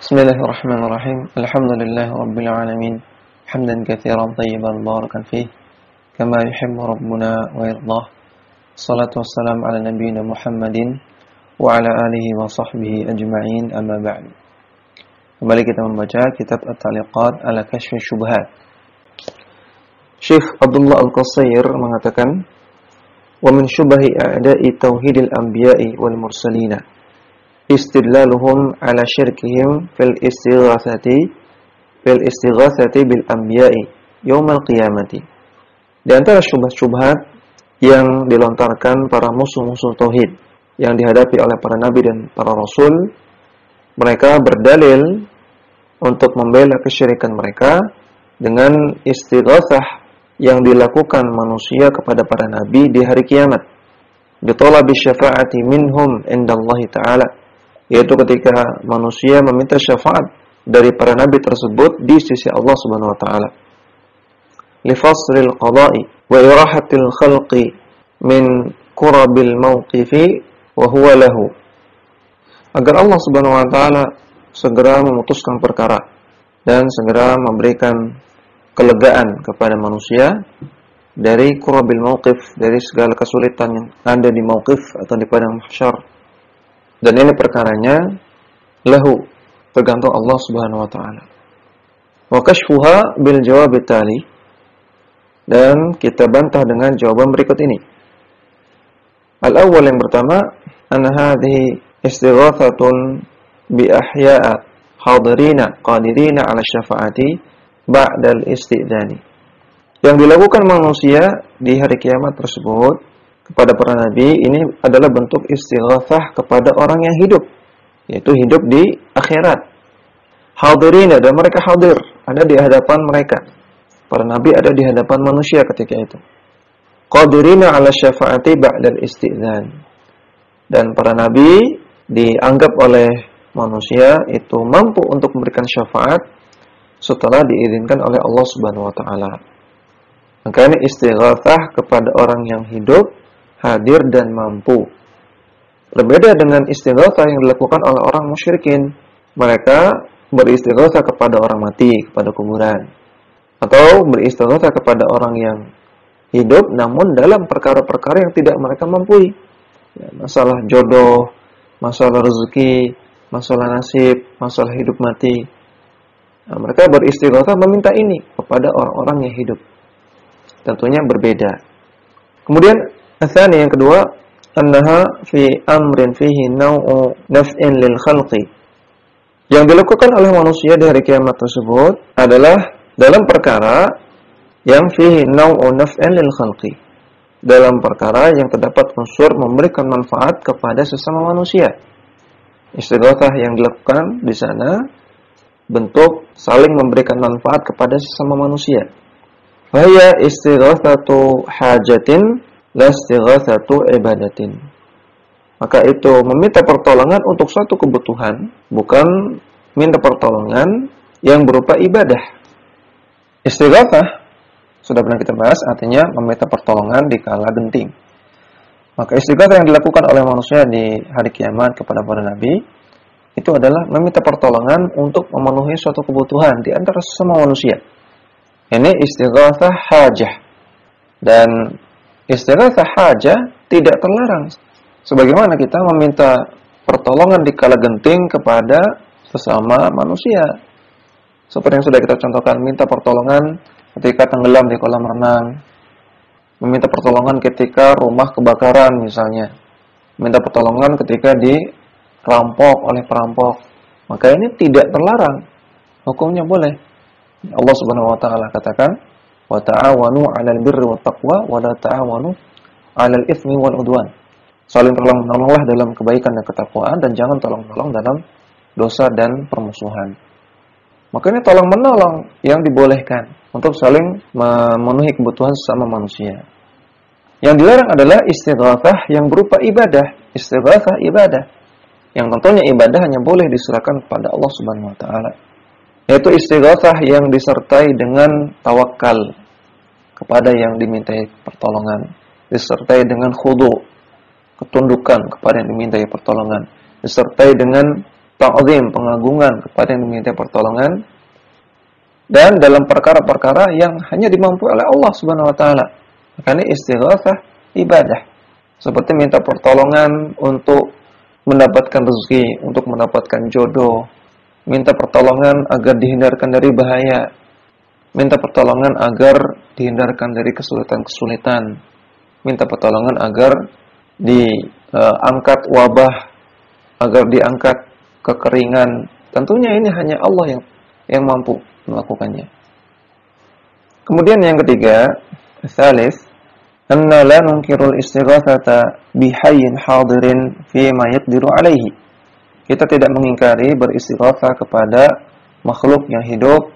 Bismillahirrahmanirrahim. Alhamdulillahirabbil alamin. Hamdan katsiran thayyiban barakan fih, kama yuhibbu rabbuna wa yardah. Shalatu wassalamu ala nabiyyina Muhammadin wa ala alihi wa sahbihi ajma'in, amma ba'd. Kembali kita membaca kitab At-Ta'liqat ala Kashfi Syubhat. Syekh Abdullah Al-Qasir mengatakan, "Wa min syubahi a'da'i tauhidil anbiya'i wal mursalina istidlaluhum ala syirkihim fil istighatsati bil anbiya'i yaumal qiyamati." Di antara syubhat-syubhat yang dilontarkan para musuh-musuh tauhid yang dihadapi oleh para nabi dan para rasul, mereka berdalil untuk membela kesyirikan mereka dengan istighatsah yang dilakukan manusia kepada para nabi di hari kiamat, bitolabi syafa'ati minhum indallahi ta'ala, yaitu ketika manusia meminta syafaat dari para nabi tersebut di sisi Allah Subhanahu wa taala. Li fasril qada'i wa irahatil khalqi min qurabil mawqifi wa huwa lahu. Agar Allah Subhanahu wa taala segera memutuskan perkara dan segera memberikan kelegaan kepada manusia dari qurabil mawqif, dari segala kesulitan yang ada di mauqif atau di padang mahsyar. Dan ini perkaranya lahu, tergantung Allah Subhanahu wa taala. Wa kashfuha bil jawab tali, dan kita bantah dengan jawaban berikut ini. Al-awwal, yang pertama, anna hadhihi istighathatun bi ahya'a hadirina qadirina 'ala syafa'ati ba'dal istidani. Yang dilakukan manusia di hari kiamat tersebut kepada para nabi ini adalah bentuk istighatsah kepada orang yang hidup, yaitu hidup di akhirat. Hadirina, dan mereka hadir, ada di hadapan mereka. Para nabi ada di hadapan manusia ketika itu. Qadirina 'ala syafa'ati ba'dal istidzan. Dan para nabi dianggap oleh manusia itu mampu untuk memberikan syafaat setelah diizinkan oleh Allah Subhanahu wa taala. Maka ini istighatsah kepada orang yang hidup, hadir dan mampu. Berbeda dengan istighatsah yang dilakukan oleh orang musyrikin. Mereka beristighatsah kepada orang mati, kepada kuburan, atau beristighatsah kepada orang yang hidup namun dalam perkara-perkara yang tidak mereka mampu. Ya, masalah jodoh, masalah rezeki, masalah nasib, masalah hidup mati. Nah, mereka beristighatsah meminta ini kepada orang-orang yang hidup. Tentunya berbeda. Kemudian yang kedua, annaha fi amrin fihi naw'u naf'in lil khalqi. Yang dilakukan oleh manusia di hari kiamat tersebut adalah dalam perkara yang fihi naw'u naf'in lil khalqi, dalam perkara yang terdapat unsur memberikan manfaat kepada sesama manusia. Istighatsah yang dilakukan di sana bentuk saling memberikan manfaat kepada sesama manusia. Faya istighatsatu hajatin la istighatsatu ibadatin. Maka itu meminta pertolongan untuk suatu kebutuhan, bukan minta pertolongan yang berupa ibadah. Istighatsah sudah pernah kita bahas, artinya meminta pertolongan di kala genting. Maka istighatsah yang dilakukan oleh manusia di hari kiamat kepada para nabi itu adalah meminta pertolongan untuk memenuhi suatu kebutuhan di antara sesama manusia. Ini istighatsah hajah. Dan istighatsah hajah tidak terlarang, sebagaimana kita meminta pertolongan di kala genting kepada sesama manusia. Seperti yang sudah kita contohkan, minta pertolongan ketika tenggelam di kolam renang, meminta pertolongan ketika rumah kebakaran misalnya, minta pertolongan ketika dirampok oleh perampok. Maka ini tidak terlarang, hukumnya boleh. Allah Subhanahu wa taala katakan, wa ta'awanu 'alal birri wat taqwa wa la ta'awanu 'alal itsmi wal 'udwan. Saling tolong-menolonglah dalam kebaikan dan ketakwaan, dan jangan tolong-menolong dalam dosa dan permusuhan. Maka ini tolong-menolong yang dibolehkan untuk saling memenuhi kebutuhan sesama manusia. Yang dilarang adalah istighatsah yang berupa ibadah, istighatsah ibadah. Yang tentunya ibadah hanya boleh diserahkan kepada Allah Subhanahu wa taala. Yaitu istighatsah yang disertai dengan tawakal kepada yang dimintai pertolongan, disertai dengan khudu, ketundukan kepada yang dimintai pertolongan, disertai dengan ta'zim, pengagungan kepada yang diminta pertolongan, dan dalam perkara-perkara yang hanya dimampu oleh Allah Subhanahu wa taala. Makanya istighatsah ibadah. Seperti minta pertolongan untuk mendapatkan rezeki, untuk mendapatkan jodoh, minta pertolongan agar dihindarkan dari bahaya, minta pertolongan agar dihindarkan dari kesulitan-kesulitan, minta pertolongan agar diangkat wabah, agar diangkat kekeringan. Tentunya ini hanya Allah yang mampu melakukannya. Kemudian yang ketiga, tsalits, anna la nunkirul istighatsata bihayyin hadirin fi ma yaqdiru alaihi. Kita tidak mengingkari beristighatsah kepada makhluk yang hidup,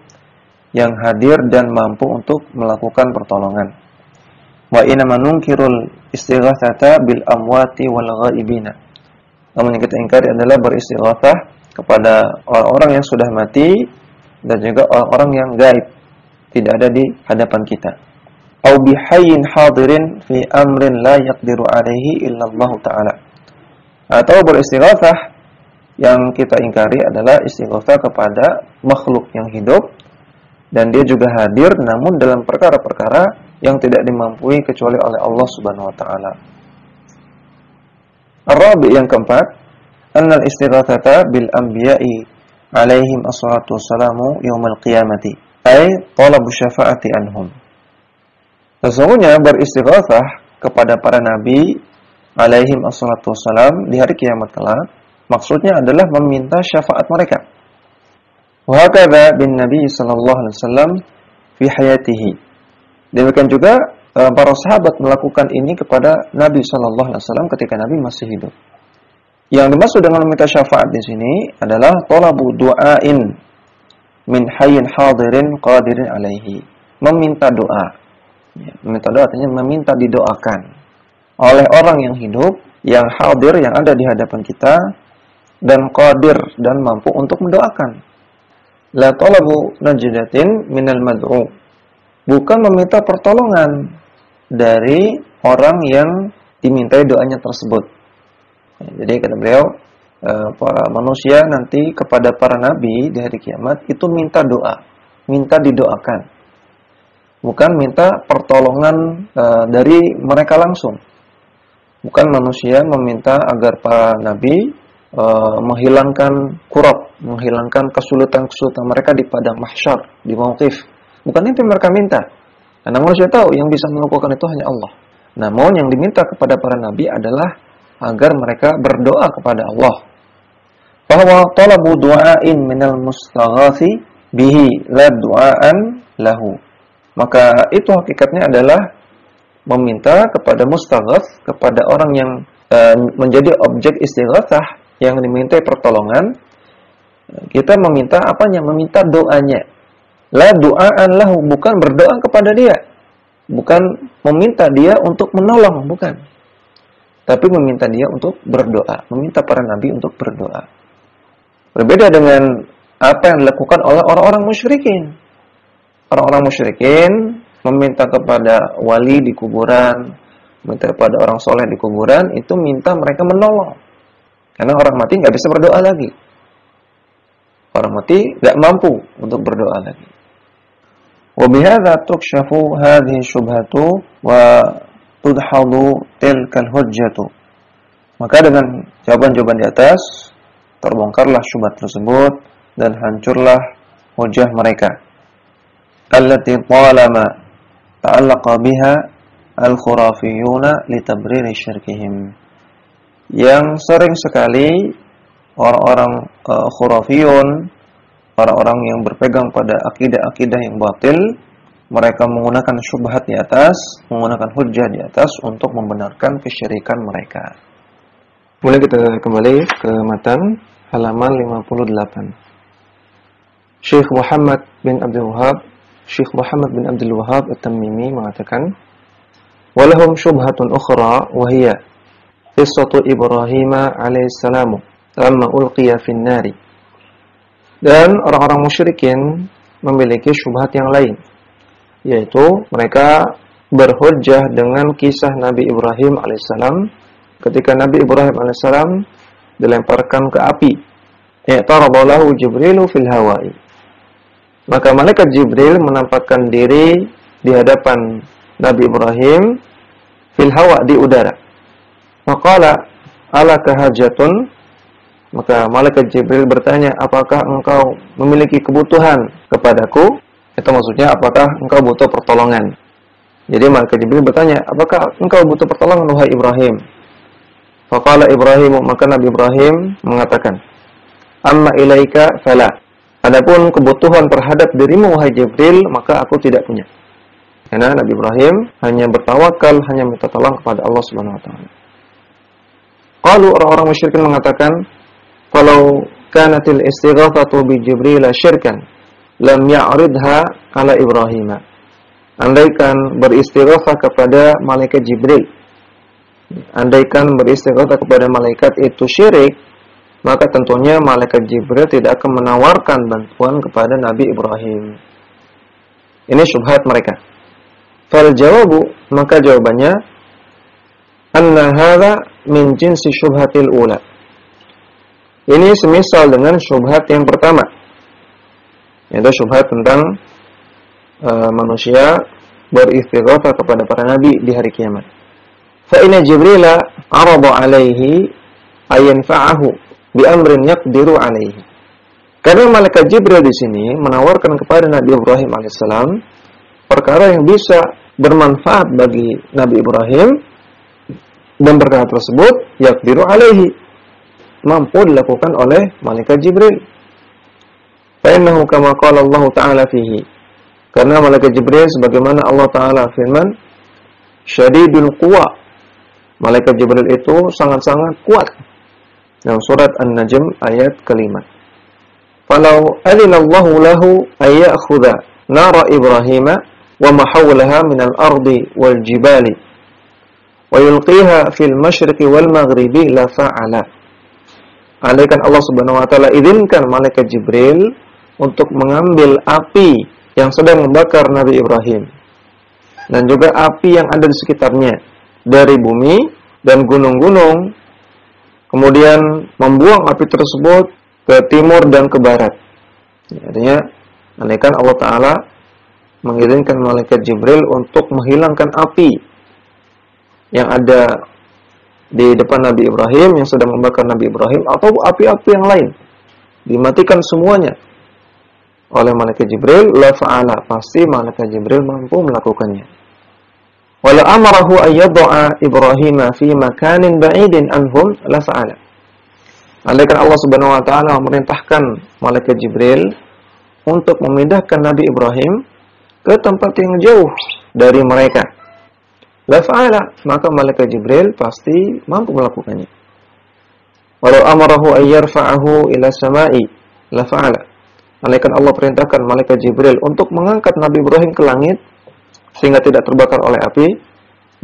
yang hadir dan mampu untuk melakukan pertolongan. Wa inna nunkirul istighatsata bil amwati wal ghaibina. Namun yang kita ingkari adalah beristighatsah kepada orang-orang yang sudah mati dan juga orang-orang yang gaib, tidak ada di hadapan kita. Au bihayyin hadirin fi amrin la yaqdiru alaihi illa Allah taala. Atau beristighatsah yang kita ingkari adalah istighatsah kepada makhluk yang hidup dan dia juga hadir namun dalam perkara-perkara yang tidak dimampui kecuali oleh Allah Subhanahu wa taala. Ar-rabi' yang keempat, annal istighatsata bil anbiya'i alaihim assalatu wassalamu yaumil qiyamati ay talabu syafa'ati anhum. Sesungguhnya beristighatsah kepada para nabi alaihim assalatu wassalam di hari kiamat kelak maksudnya adalah meminta syafaat mereka. Wa hakadha bin nabi sallallahu alaihi wasallam fi hayatihi. Demikian juga para sahabat melakukan ini kepada Nabi sallallahu alaihi wasallam ketika Nabi masih hidup. Yang dimaksud dengan meminta syafaat di sini adalah talabu du'ain min hayyin hadirin qadirin alaihi. Meminta doa. Ya, meminta doa artinya meminta didoakan oleh orang yang hidup, yang hadir, yang ada di hadapan kita dan qadir dan mampu untuk mendoakan. La talabu najdatin minal mad'u. Bukan meminta pertolongan dari orang yang dimintai doanya tersebut. Jadi kata beliau, para manusia nanti kepada para nabi di hari kiamat itu minta doa, minta didoakan. Bukan minta pertolongan dari mereka langsung. Bukan manusia meminta agar para nabi menghilangkan kurab, menghilangkan kesulitan-kesulitan mereka di padang mahsyar, di mauqif. Bukan itu yang mereka minta. Karena manusia tahu yang bisa melakukan itu hanya Allah. Namun yang diminta kepada para nabi adalah agar mereka berdoa kepada Allah. Bahwa talabu du'ain minal mustaghathi bihi la du'aan lahu. Maka itu hakikatnya adalah meminta kepada mustaghath, kepada orang yang menjadi objek istighatsah yang dimintai pertolongan. Kita meminta apanya? Meminta doanya. La du'aan lahu, bukan berdoa kepada dia. Bukan meminta dia untuk menolong, bukan. Tapi meminta dia untuk berdoa, meminta para nabi untuk berdoa. Berbeda dengan apa yang dilakukan oleh orang-orang musyrikin. Orang-orang musyrikin meminta kepada wali di kuburan, meminta kepada orang soleh di kuburan, itu minta mereka menolong. Karena orang mati nggak bisa berdoa lagi. Orang mati nggak mampu untuk berdoa lagi. Wa bihadza tukshafu hadhihi syubhatu wa tudhadu tilkal hujjatu. Maka dengan jawaban-jawaban di atas terbongkarlah syubhat tersebut dan hancurlah hujah mereka. Allati talama ta'allaqa biha al-khurafiyuna litabriri syirkihim. Yang sering sekali orang-orang khurafiyun, orang-orang yang berpegang pada akidah-akidah yang batil, mereka menggunakan syubhat di atas, menggunakan hujjah di atas untuk membenarkan kesyirikan mereka. Mulai kita kembali ke matan halaman 58. Syekh Muhammad bin Abdul Wahhab At-Tamimi mengatakan, "Walahum syubhatun ukhra wa hiya qissatu Ibrahim alaihissalam lamma ulqiya fin nari." Dan orang-orang musyrikin memiliki syubhat yang lain, yaitu mereka berhujjah dengan kisah Nabi Ibrahim alaihissalam ketika Nabi Ibrahim alaihissalam dilemparkan ke api i'tarada lahu Jibrilu fil hawa'i. Maka malaikat Jibril menampakkan diri di hadapan Nabi Ibrahim fil hawa, di udara. Faqala alaka hajatun. Maka malaikat Jibril bertanya, apakah engkau memiliki kebutuhan kepadaku? Itu maksudnya, apakah engkau butuh pertolongan? Jadi malaikat Jibril bertanya, apakah engkau butuh pertolongan wahai Ibrahim? Faqala Ibrahim, maka Nabi Ibrahim mengatakan, amma ilaika fala. Adapun kebutuhan terhadap dirimu wahai Jibril, maka aku tidak punya. Karena Nabi Ibrahim hanya bertawakal, hanya minta tolong kepada Allah Subhanahu wa taala. Qalu, orang-orang musyrikin mengatakan, kalau kanatil istighatsatu bi Jibril syirkan lam ya'ridha ala Ibrahim. Andaikan beristighatsah kepada malaikat Jibril, andaikan beristighatsah kepada malaikat itu syirik, maka tentunya malaikat Jibril tidak akan menawarkan bantuan kepada Nabi Ibrahim. Ini syubhat mereka. Fal jawabu, maka jawabannya, anna hadza min jinsi syubhatil ula. Ini semisal dengan syubhat yang pertama, yaitu syubhat tentang manusia beristighatsah kepada para nabi di hari kiamat. Fa inna Jibrila 'arada 'alaihi ayanfa'ahu bi amrin yaqdiru 'alaihi. Karena malaikat Jibril di sini menawarkan kepada Nabi Ibrahim alaihissalam perkara yang bisa bermanfaat bagi Nabi Ibrahim, dan perkara tersebut yaqdiru 'alaihi, mampu dilakukan oleh malaikat Jibril. Fa innahu kama qala Allah Ta'ala fihi. Karena malaikat Jibril sebagaimana Allah Ta'ala firman, syadidul quwa. Malaikat Jibril itu sangat-sangat kuat. Dalam surat An-Najm ayat kelima. Falau adinallahu lahu ayya'khudha nara Ibrahim wa ma hawlaha minal ardi wal jibali wa yulqiha fil masyriqi wal maghribi la fa'ala. Andaikan Allah Subhanahu wa taala izinkan malaikat Jibril untuk mengambil api yang sedang membakar Nabi Ibrahim dan juga api yang ada di sekitarnya dari bumi dan gunung-gunung, kemudian membuang api tersebut ke timur dan ke barat. Artinya, andaikan Allah Ta'ala mengizinkan malaikat Jibril untuk menghilangkan api yang ada di depan Nabi Ibrahim yang sedang membakar Nabi Ibrahim, atau api-api yang lain, dimatikan semuanya oleh malaikat Jibril, la fa'ala, pasti malaikat Jibril mampu melakukannya. Wala amarahu ayyad'a Ibrahim fi makanin ba'idin anhum, la fa'ala. Andaikan Allah Subhanahu wa taala memerintahkan malaikat Jibril untuk memindahkan Nabi Ibrahim ke tempat yang jauh dari mereka, la fa'ala, maka malaikat Jibril pasti mampu melakukannya. Walau amarahu ayyarfa'ahu ila sama'i, la fa'ala. Malaikat Allah perintahkan malaikat Jibril untuk mengangkat Nabi Ibrahim ke langit sehingga tidak terbakar oleh api,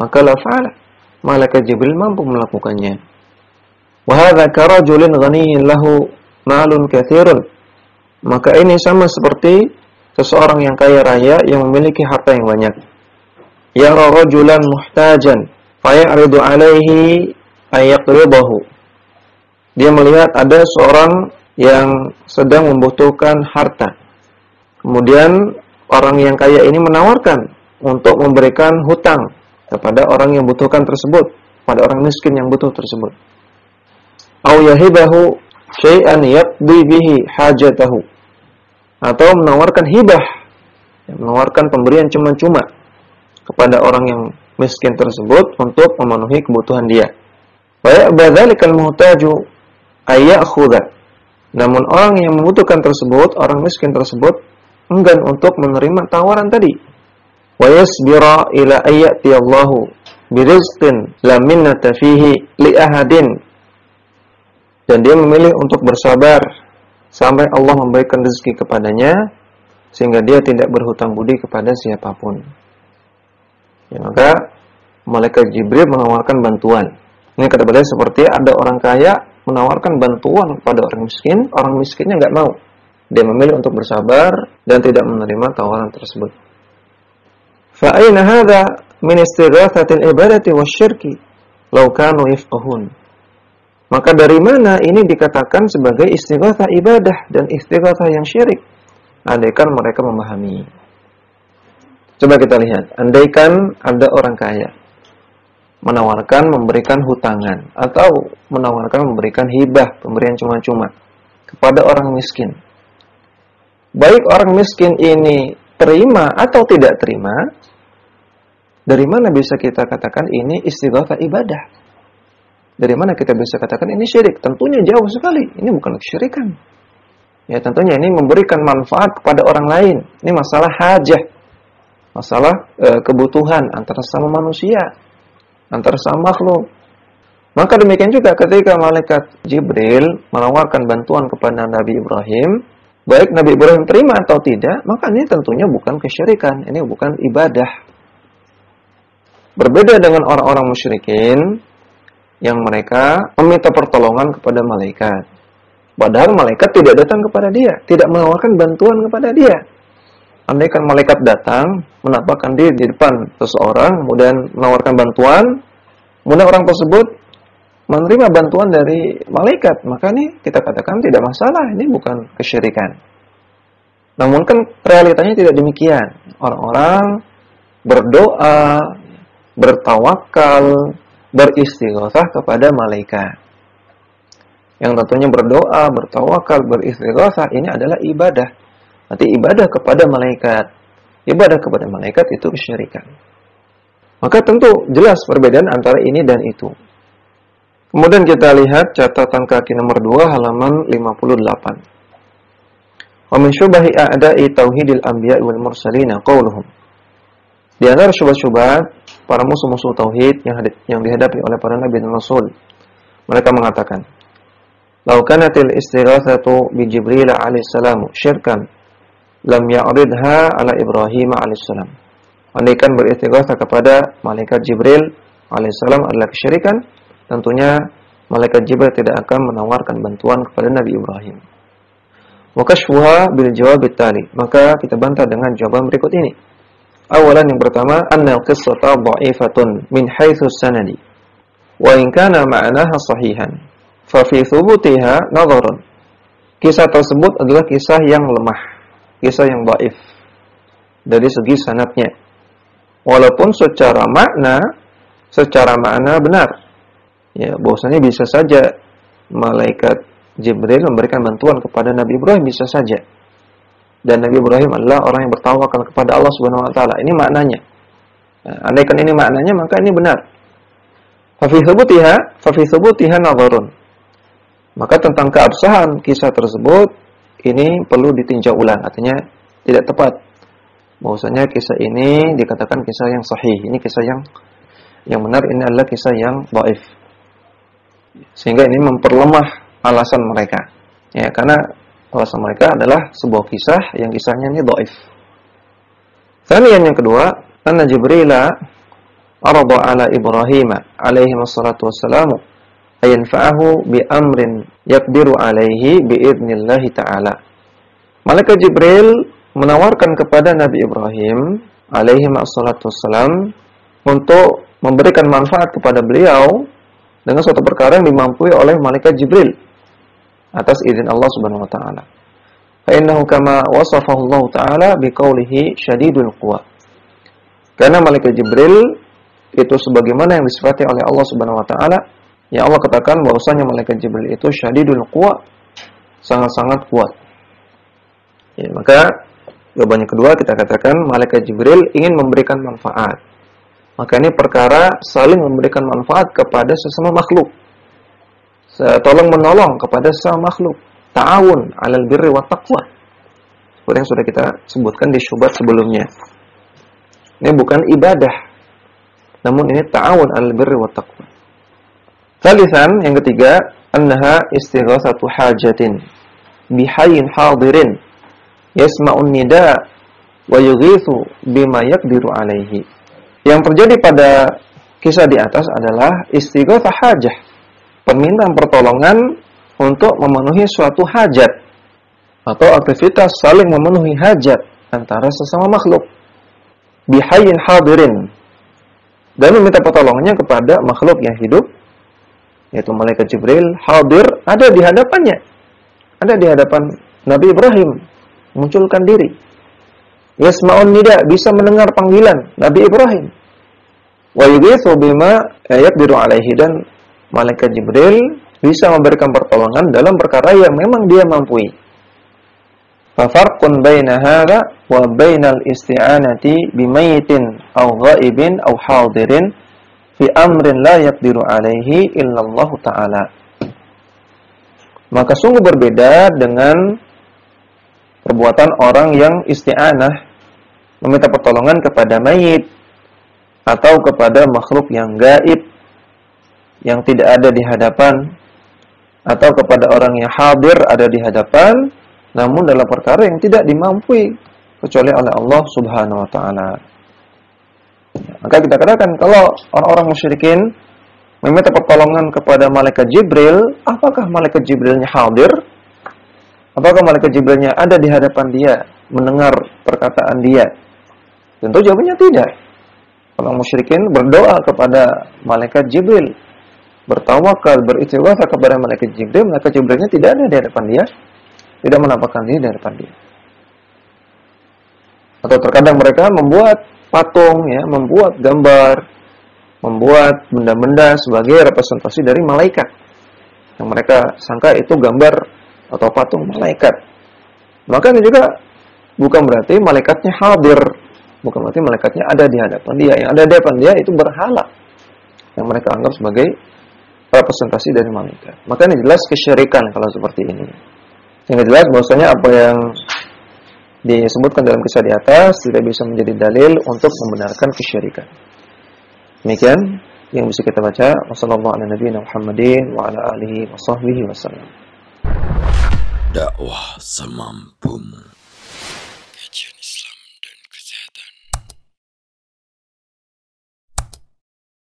maka la fa'ala, malaikat Jibril mampu melakukannya. Wa hadza karajulin ghaniyyin lahu malun katsirun. Maka ini sama seperti seseorang yang kaya raya yang memiliki harta yang banyak. Yara rajulan muhtajan fayaridu alaihi ayaqridahu. Dia melihat ada seorang yang sedang membutuhkan harta. Kemudian orang yang kaya ini menawarkan untuk memberikan hutang kepada orang yang membutuhkan tersebut, pada orang miskin yang butuh tersebut. Au yahibahu syai'an yaqdi bihi hajatahu. Atau menawarkan hibah, menawarkan pemberian cuma-cuma kepada orang yang miskin tersebut untuk memenuhi kebutuhan dia. Wa ya'badzalikal muhtaju ayyakhudha. Namun orang yang membutuhkan tersebut, orang miskin tersebut, enggan untuk menerima tawaran tadi. Wa yasbira ila ayyati Allahu birizqin la minnata fihi li ahadin. Dan dia memilih untuk bersabar sampai Allah memberikan rezeki kepadanya sehingga dia tidak berhutang budi kepada siapapun. Ya, maka malaikat Jibril menawarkan bantuan. Ini kata beliau seperti ada orang kaya menawarkan bantuan kepada orang miskinnya enggak mau. Dia memilih untuk bersabar dan tidak menerima tawaran tersebut. Fa aina hadza min istighatsatil ibadati wasyirki law kanu yafqahun. Maka dari mana ini dikatakan sebagai istighatsah ibadah dan istighatsah yang syirik? Andaikan mereka memahami. Coba kita lihat, andaikan ada orang kaya menawarkan memberikan hutangan atau menawarkan memberikan hibah, pemberian cuma-cuma kepada orang miskin. Baik orang miskin ini terima atau tidak terima, dari mana bisa kita katakan ini istighatsah ibadah? Dari mana kita bisa katakan ini syirik? Tentunya jauh sekali. Ini bukan kesyirikan. Ya, tentunya ini memberikan manfaat kepada orang lain. Ini masalah hajah. Masalah kebutuhan antara sama manusia, antara sama makhluk. Maka demikian juga ketika malaikat Jibril menawarkan bantuan kepada Nabi Ibrahim, baik Nabi Ibrahim terima atau tidak, maka ini tentunya bukan kesyirikan. Ini bukan ibadah. Berbeda dengan orang-orang musyrikin yang mereka meminta pertolongan kepada malaikat. Padahal malaikat tidak datang kepada dia, tidak menawarkan bantuan kepada dia. Andaikan malaikat datang, menampakkan diri di depan seseorang, kemudian menawarkan bantuan, kemudian orang tersebut menerima bantuan dari malaikat, maka ini kita katakan tidak masalah, ini bukan kesyirikan. Namun kan realitanya tidak demikian. Orang-orang berdoa, bertawakal, beristighatsah kepada malaikat. Yang tentunya berdoa, bertawakal, beristighatsah ini adalah ibadah. Nanti ibadah kepada malaikat. Ibadah kepada malaikat itu kesyirikan. Maka tentu jelas perbedaan antara ini dan itu. Kemudian kita lihat catatan kaki nomor 2 halaman 58. Wa min syubahi a'da'i tauhidil anbiya'i wal mursalin qauluhum. Di antara syubhat-syubhat para musuh-musuh tauhid yang dihadapi oleh para nabi dan rasul, mereka mengatakan, "Lau kanatil istighatsatu bi Jibril alaihi salam syirkan, lam ya'ridha ala Ibrahim alaihi salam." Andaikan beristighatsah kepada malaikat Jibril alaihi salam adalah kesyirikan, tentunya malaikat Jibril tidak akan menawarkan bantuan kepada Nabi Ibrahim. Wa kashfuha bil jawab tali. Maka kita bantah dengan jawaban berikut ini. Awalan yang pertama, anna al-qissata dha'ifatun min haitsu sanadi. Wa in kana ma'naha sahihan, fa fi thubutiha nadharun. Kisah tersebut adalah kisah yang lemah, kisah yang dhaif dari segi sanadnya. Walaupun secara makna benar. Ya, bahwasanya bisa saja malaikat Jibril memberikan bantuan kepada Nabi Ibrahim, bisa saja. Dan Nabi Ibrahim adalah orang yang bertawakal kepada Allah Subhanahu wa taala. Ini maknanya. Nah, andaikan ini maknanya, maka ini benar. Fa fi thubutiha nadharun. Maka tentang keabsahan kisah tersebut ini perlu ditinjau ulang, artinya tidak tepat. Bahwasanya kisah ini dikatakan kisah yang sahih. Ini kisah yang benar, ini adalah kisah yang dhaif. Sehingga ini memperlemah alasan mereka. Ya, karena alasan mereka adalah sebuah kisah yang kisahnya ini dhaif. Kemudian yang kedua, anna Jibrila arada ala Ibrahim alaihi wassalatu wassalamu ayanfa'ahu bi amrin yaqdiru alaihi bi idznillah ta'ala. Malaikat Jibril menawarkan kepada Nabi Ibrahim alaihi wassalatu wassalam untuk memberikan manfaat kepada beliau dengan suatu perkara yang dimampui oleh malaikat Jibril atas izin Allah Subhanahu wa taala. Fa innahu kama wasafahu Allah taala biqaulihi syadidul quwa. Karena malaikat Jibril itu sebagaimana yang disifati oleh Allah Subhanahu wa taala, ya Allah katakan bahwasanya malaikat Jibril itu syadidul quwa, sangat-sangat kuat. Ya, maka jawabannya kedua kita katakan malaikat Jibril ingin memberikan manfaat. Maka ini perkara saling memberikan manfaat kepada sesama makhluk. Tolong-menolong kepada sesama makhluk. Ta'awun 'alal birri wat taqwa. Seperti yang sudah kita sebutkan di syubhat sebelumnya. Ini bukan ibadah, namun ini ta'awun 'alal birri wat taqwa. Tsalitsan, yang ketiga, annaha istighatsatu hajatin bihayyin hadirin yasma'un nida wa yughithu bima yaqdiru alaihi. Yang terjadi pada kisah di atas adalah istighatsah hajah, permintaan pertolongan untuk memenuhi suatu hajat atau aktivitas saling memenuhi hajat antara sesama makhluk. Bihayyin hadirin, dan meminta pertolongannya kepada makhluk yang hidup yaitu malaikat Jibril, hadir, ada di hadapannya. Ada di hadapan Nabi Ibrahim, munculkan diri. Yasma'un nida, bisa mendengar panggilan Nabi Ibrahim. Wa yughithu bima yaqdiru alaihi, dan malaikat Jibril bisa memberikan pertolongan dalam perkara yang memang dia mampu. Fa farqun baina hadza wa bainal isti'anati bimayyitin aw ghaibin aw hadirin fi amrin la yaqdiru alaihi illallah ta'ala. Maka sungguh berbeda dengan perbuatan orang yang isti'anah, meminta pertolongan kepada mayit atau kepada makhluk yang gaib yang tidak ada di hadapan, atau kepada orang yang hadir ada di hadapan namun dalam perkara yang tidak dimampui kecuali oleh Allah Subhanahu wa taala. Maka kita katakan kalau orang-orang musyrikin meminta pertolongan kepada malaikat Jibril, apakah malaikat Jibrilnya hadir? Apakah malaikat Jibrilnya ada di hadapan dia, mendengar perkataan dia? Tentu jawabannya tidak. Orang musyrikin berdoa kepada malaikat Jibril, bertawakal, beristighfar kepada malaikat Jibrilnya tidak ada di hadapan dia, tidak menampakkan diri di hadapan dia. Atau terkadang mereka membuat patung, ya, membuat gambar, membuat benda-benda sebagai representasi dari malaikat, yang mereka sangka itu gambar atau patung malaikat. Maka ini juga bukan berarti malaikatnya hadir, bukan berarti malaikatnya ada di hadapan dia. Yang ada di hadapan dia itu berhala yang mereka anggap sebagai representasi dari malaikat. Maka ini jelas kesyirikan kalau seperti ini. Yang jelas bahwasanya apa yang disebutkan dalam kisah di atas tidak bisa menjadi dalil untuk membenarkan kesyirikan. Demikian yang bisa kita baca. Wassalamualaikum warahmatullahi wabarakatuh. Dakwah semampumu.